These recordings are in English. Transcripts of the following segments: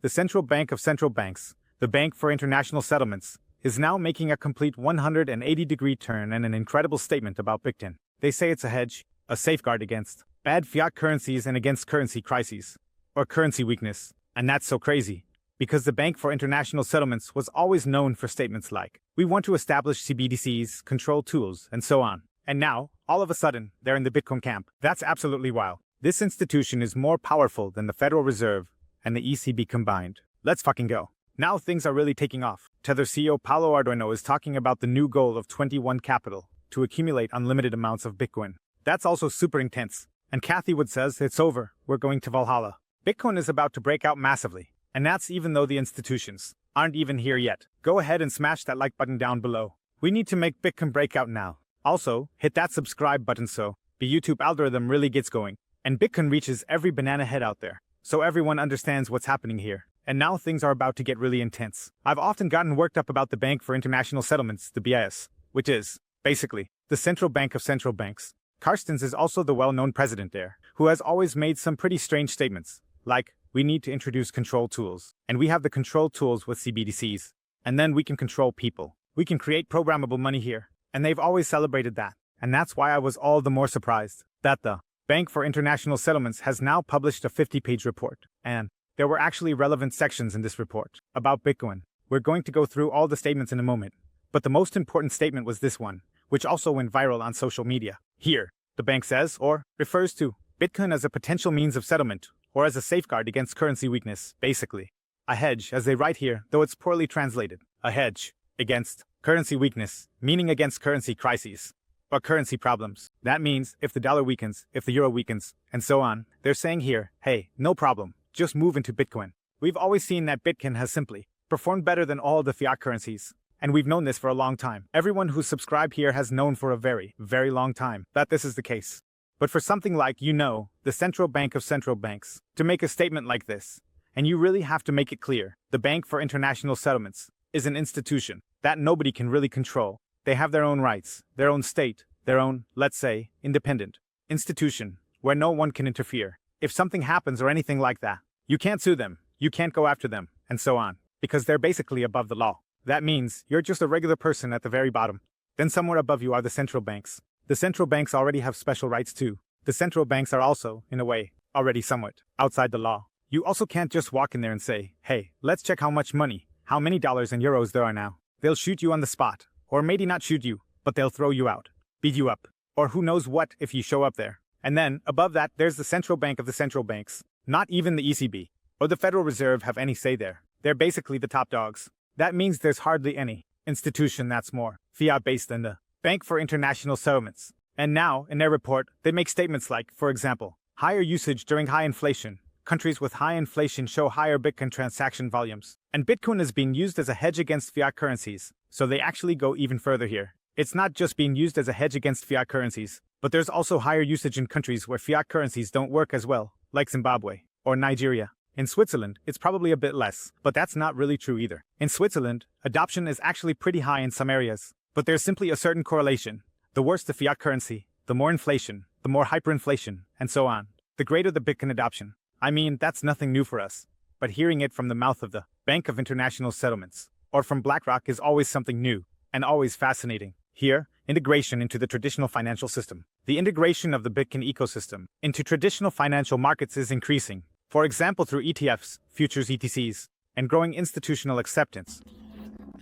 the central bank of central banks, the Bank for International Settlements, is now making a complete 180-degree turn and an incredible statement about Bitcoin. They say it's a hedge, a safeguard against bad fiat currencies and against currency crises, or currency weakness. And that's so crazy, because the Bank for International Settlements was always known for statements like, we want to establish CBDCs, control tools, and so on. And now, all of a sudden, they're in the Bitcoin camp. That's absolutely wild. This institution is more powerful than the Federal Reserve and the ECB combined. Let's fucking go. Now things are really taking off. Tether CEO Paulo Ardoino is talking about the new goal of 21 Capital to accumulate unlimited amounts of Bitcoin. That's also super intense. And Cathie Wood says it's over. We're going to Valhalla. Bitcoin is about to break out massively. And that's even though the institutions aren't even here yet. Go ahead and smash that like button down below. We need to make Bitcoin break out now. Also, hit that subscribe button so the YouTube algorithm really gets going. And Bitcoin reaches every banana head out there. So everyone understands what's happening here. And now things are about to get really intense. I've often gotten worked up about the Bank for International Settlements, the BIS, which is, basically, the central bank of central banks. Carstens is also the well-known president there, who has always made some pretty strange statements, like, we need to introduce control tools, and we have the control tools with CBDCs, and then we can control people. We can create programmable money here, and they've always celebrated that, and that's why I was all the more surprised that the Bank for International Settlements has now published a 50-page report, and there were actually relevant sections in this report about Bitcoin. We're going to go through all the statements in a moment, but the most important statement was this one, which also went viral on social media. Here, the bank says, or refers to, Bitcoin as a potential means of settlement, or as a safeguard against currency weakness, basically. A hedge, as they write here, though it's poorly translated. A hedge against currency weakness, meaning against currency crises, or currency problems. That means if the dollar weakens, if the euro weakens, and so on, they're saying here, hey, no problem, just move into Bitcoin. We've always seen that Bitcoin has simply performed better than all the fiat currencies. And we've known this for a long time. Everyone who's subscribed here has known for a very, very long time that this is the case. But for something like, the central bank of central banks, to make a statement like this, and you really have to make it clear, the Bank for International Settlements is an institution that nobody can really control. They have their own rights, their own state, their own, let's say, independent institution, where no one can interfere. If something happens or anything like that, you can't sue them, you can't go after them, and so on, because they're basically above the law. That means you're just a regular person at the very bottom. Then somewhere above you are the central banks. The central banks already have special rights too. The central banks are also, in a way, already somewhat outside the law. You also can't just walk in there and say, hey, let's check how much money, how many dollars and euros there are now. They'll shoot you on the spot. Or maybe not shoot you, but they'll throw you out, beat you up, or who knows what if you show up there. And then, above that, there's the central bank of the central banks. Not even the ECB or the Federal Reserve have any say there. They're basically the top dogs. That means there's hardly any institution that's more fiat-based than the Bank for International Settlements. And now, in their report, they make statements like, for example, higher usage during high inflation. Countries with high inflation show higher Bitcoin transaction volumes. And Bitcoin is being used as a hedge against fiat currencies. So they actually go even further here. It's not just being used as a hedge against fiat currencies, but there's also higher usage in countries where fiat currencies don't work as well, like Zimbabwe or Nigeria. In Switzerland, it's probably a bit less, but that's not really true either. In Switzerland, adoption is actually pretty high in some areas, but there's simply a certain correlation. The worse the fiat currency, the more inflation, the more hyperinflation, and so on, the greater the Bitcoin adoption. I mean, that's nothing new for us, but hearing it from the mouth of the Bank of International Settlements, or from BlackRock is always something new, and always fascinating. Here, integration into the traditional financial system. The integration of the Bitcoin ecosystem into traditional financial markets is increasing. For example, through ETFs, futures ETCs, and growing institutional acceptance.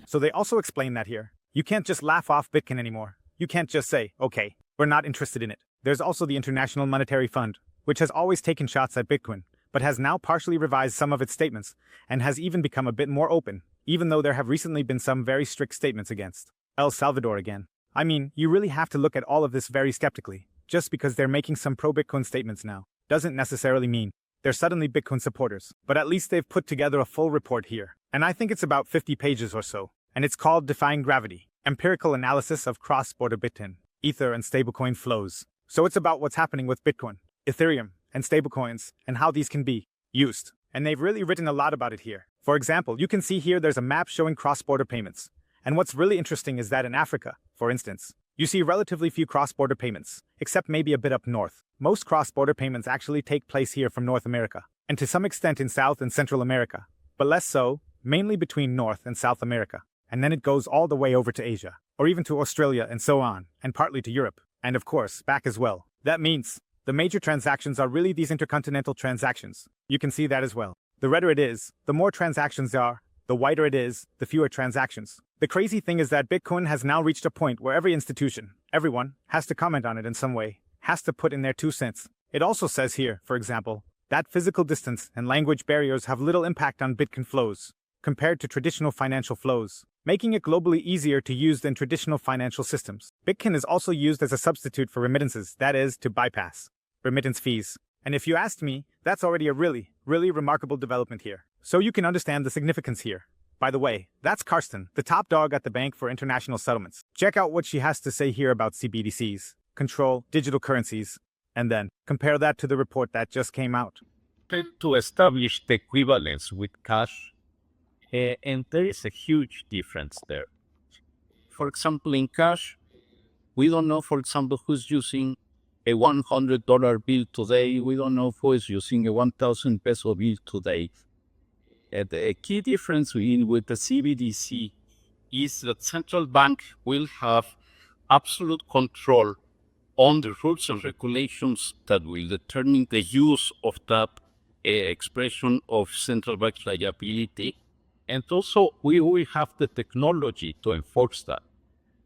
So they also explain that here. You can't just laugh off Bitcoin anymore. You can't just say, okay, we're not interested in it. There's also the International Monetary Fund, which has always taken shots at Bitcoin, but has now partially revised some of its statements, and has even become a bit more open, even though there have recently been some very strict statements against El Salvador again. I mean, you really have to look at all of this very skeptically. Just because they're making some pro-Bitcoin statements now, doesn't necessarily mean they're suddenly Bitcoin supporters, but at least they've put together a full report here. And I think it's about 50 pages or so. And it's called Defying Gravity, Empirical Analysis of Cross-Border Bitcoin, Ether and Stablecoin Flows. So it's about what's happening with Bitcoin, Ethereum, and stablecoins, and how these can be used. And they've really written a lot about it here. For example, you can see here there's a map showing cross-border payments. And what's really interesting is that in Africa, for instance, you see relatively few cross-border payments, except maybe a bit up north. Most cross-border payments actually take place here from North America, and to some extent in South and Central America. but less so, mainly between North and South America. And then it goes all the way over to Asia, or even to Australia and so on, and partly to Europe, and of course, back as well. That means the major transactions are really these intercontinental transactions. You can see that as well. The redder it is, the more transactions there are. The whiter it is, the fewer transactions. The crazy thing is that Bitcoin has now reached a point where every institution, everyone, has to comment on it in some way, has to put in their 2 cents. It also says here, for example, that physical distance and language barriers have little impact on Bitcoin flows, compared to traditional financial flows, making it globally easier to use than traditional financial systems. Bitcoin is also used as a substitute for remittances, that is, to bypass remittance fees. And if you asked me, that's already a really remarkable development here. So you can understand the significance here. By the way, that's Karsten, the top dog at the Bank for International Settlements. Check out what she has to say here about CBDCs, control, digital currencies, and then compare that to the report that just came out. To establish the equivalence with cash, and there is a huge difference there. For example, in cash, we don't know, for example, who's using a $100 bill today. We don't know who is using a 1,000 peso bill today. The key difference with the CBDC is that central bank will have absolute control on the rules and regulations that will determine the use of that expression of central bank liability. And also, we will have the technology to enforce that.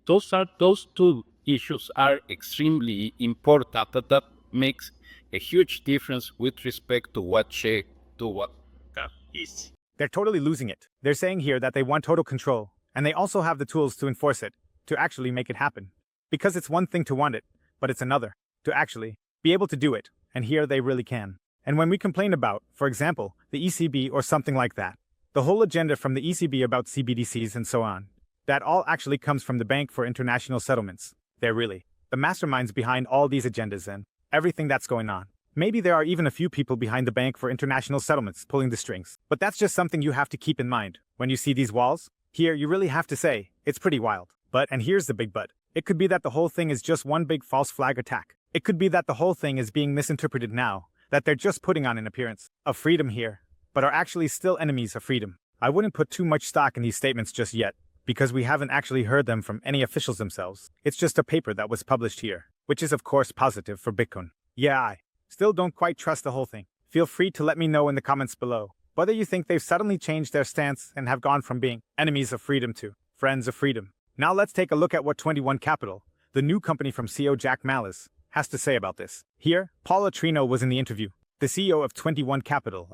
Those two issues are extremely important. That makes a huge difference with respect to what check to what cash is. They're totally losing it. They're saying here that they want total control, and they also have the tools to enforce it, to actually make it happen. Because it's one thing to want it, but it's another to actually be able to do it, and here they really can. And when we complain about, for example, the ECB or something like that, the whole agenda from the ECB about CBDCs and so on, that all actually comes from the Bank for International Settlements. They're really the masterminds behind all these agendas and everything that's going on. Maybe there are even a few people behind the Bank for International Settlements pulling the strings. But that's just something you have to keep in mind. When you see these walls, here you really have to say, it's pretty wild. But, and here's the big but, it could be that the whole thing is just one big false flag attack. It could be that the whole thing is being misinterpreted now, that they're just putting on an appearance of freedom here, but are actually still enemies of freedom. I wouldn't put too much stock in these statements just yet, because we haven't actually heard them from any officials themselves. It's just a paper that was published here, which is of course positive for Bitcoin. Yeah, I still don't quite trust the whole thing. Feel free to let me know in the comments below whether you think they've suddenly changed their stance and have gone from being enemies of freedom to friends of freedom. Now let's take a look at what 21 Capital, the new company from CEO Jack Malice, has to say about this. Here, Paula Trino was in the interview, the CEO of 21 Capital,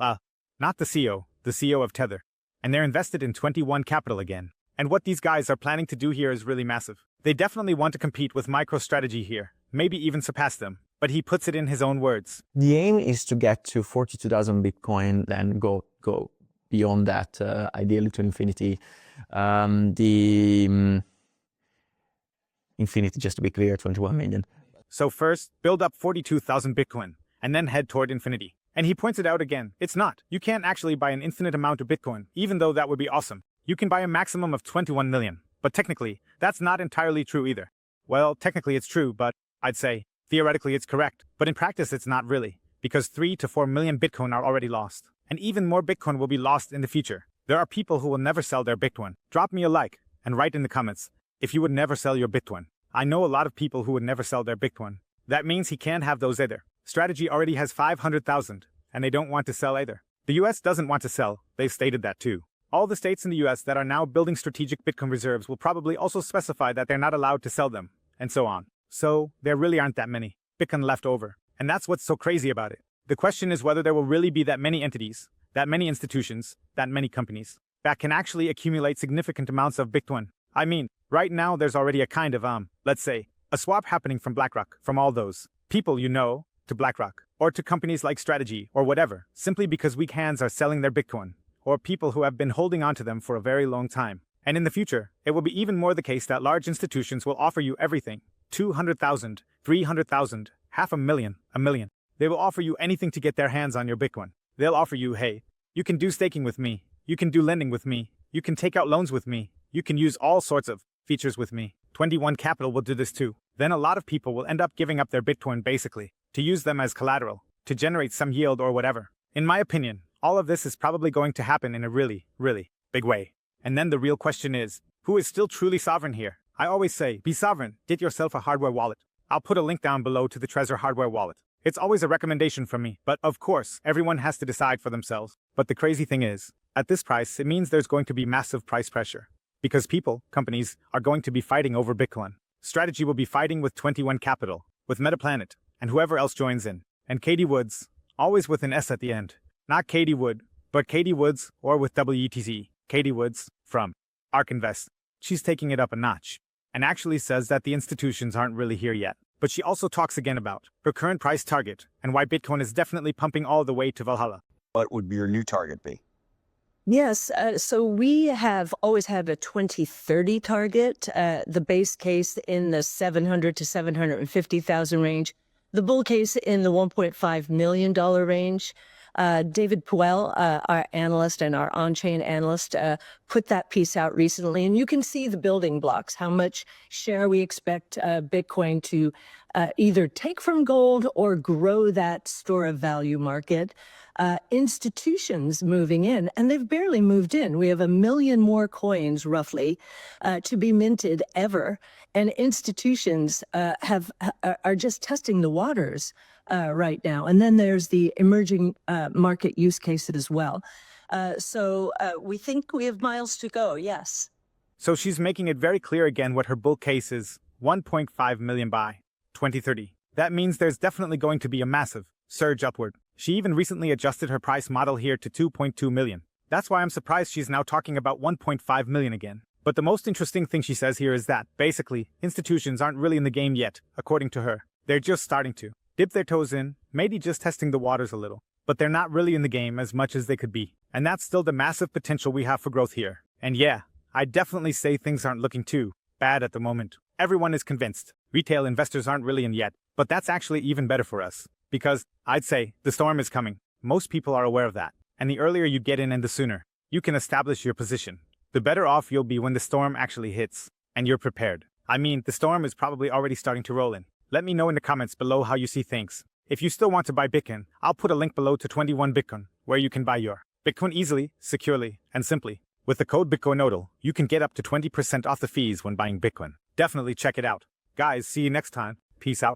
not the CEO of Tether. And they're invested in 21 Capital again. And what these guys are planning to do here is really massive. They definitely want to compete with MicroStrategy here, maybe even surpass them. But he puts it in his own words. The aim is to get to 42,000 Bitcoin, then go beyond that, ideally to infinity. Infinity, just to be clear, 21 million. So first, build up 42,000 Bitcoin, and then head toward infinity. And he points it out again, it's not. You can't actually buy an infinite amount of Bitcoin, even though that would be awesome. You can buy a maximum of 21 million. But technically, that's not entirely true either. Well, technically it's true, but I'd say, theoretically it's correct. But in practice it's not really, because 3 to 4 million Bitcoin are already lost. And even more Bitcoin will be lost in the future. There are people who will never sell their Bitcoin. Drop me a like, and write in the comments if you would never sell your Bitcoin. I know a lot of people who would never sell their Bitcoin. That means he can't have those either. Strategy already has 500,000, and they don't want to sell either. The US doesn't want to sell, they've stated that too. All the states in the US that are now building strategic Bitcoin reserves will probably also specify that they're not allowed to sell them, and so on. So, there really aren't that many Bitcoin left over. And that's what's so crazy about it. The question is whether there will really be that many entities, that many institutions, that many companies, that can actually accumulate significant amounts of Bitcoin. I mean, right now there's already a kind of, let's say, a swap happening from BlackRock, from all those people you know, to BlackRock, or to companies like Strategy, or whatever, simply because weak hands are selling their Bitcoin, or people who have been holding on to them for a very long time. And in the future, it will be even more the case that large institutions will offer you everything. 200,000, 300,000, 500,000, a million. They will offer you anything to get their hands on your Bitcoin. They'll offer you, hey, you can do staking with me, you can do lending with me, you can take out loans with me, you can use all sorts of features with me. 21 Capital will do this too. Then a lot of people will end up giving up their Bitcoin basically, to use them as collateral, to generate some yield or whatever. In my opinion, All of this is probably going to happen in a really, really big way. And then the real question is, who is still truly sovereign here? I always say, be sovereign, get yourself a hardware wallet. I'll put a link down below to the TREZOR hardware wallet. It's always a recommendation from me, but of course, everyone has to decide for themselves. But the crazy thing is, at this price, it means there's going to be massive price pressure. Because people, companies, are going to be fighting over Bitcoin. Strategy will be fighting with 21 Capital, with MetaPlanet, and whoever else joins in. And Katie Woods, always with an S at the end. Not Katie Wood, but Katie Woods, or with WETZ, Katie Woods, from ARK Invest. She's taking it up a notch, and actually says that the institutions aren't really here yet. But she also talks again about her current price target, and why Bitcoin is definitely pumping all the way to Valhalla. What would your new target be? Yes, so we have always had a 2030 target, the base case in the 700 to 750,000 range, the bull case in the $1.5 million range. David Puel, our analyst and our on-chain analyst, put that piece out recently, and you can see the building blocks, how much share we expect Bitcoin to either take from gold or grow that store of value market. Institutions moving in, and they've barely moved in. We have 1 million more coins, roughly, to be minted ever, and institutions are just testing the waters right now. And then there's the emerging market use cases as well. So we think we have miles to go, yes. So she's making it very clear again what her bull case is, 1.5 million by 2030. That means there's definitely going to be a massive surge upward. She even recently adjusted her price model here to 2.2 million. That's why I'm surprised she's now talking about 1.5 million again. But the most interesting thing she says here is that, basically, institutions aren't really in the game yet, according to her. They're just starting to dip their toes in, maybe just testing the waters a little. But they're not really in the game as much as they could be. And that's still the massive potential we have for growth here. And yeah, I definitely say things aren't looking too bad at the moment. Everyone is convinced. Retail investors aren't really in yet. But that's actually even better for us. Because, I'd say, the storm is coming. Most people are aware of that. And the earlier you get in and the sooner you can establish your position, the better off you'll be when the storm actually hits. And you're prepared. I mean, the storm is probably already starting to roll in. Let me know in the comments below how you see things. If you still want to buy Bitcoin, I'll put a link below to 21 Bitcoin, where you can buy your Bitcoin easily, securely, and simply. With the code BitcoinNodal, you can get up to 20% off the fees when buying Bitcoin. Definitely check it out. Guys, see you next time. Peace out.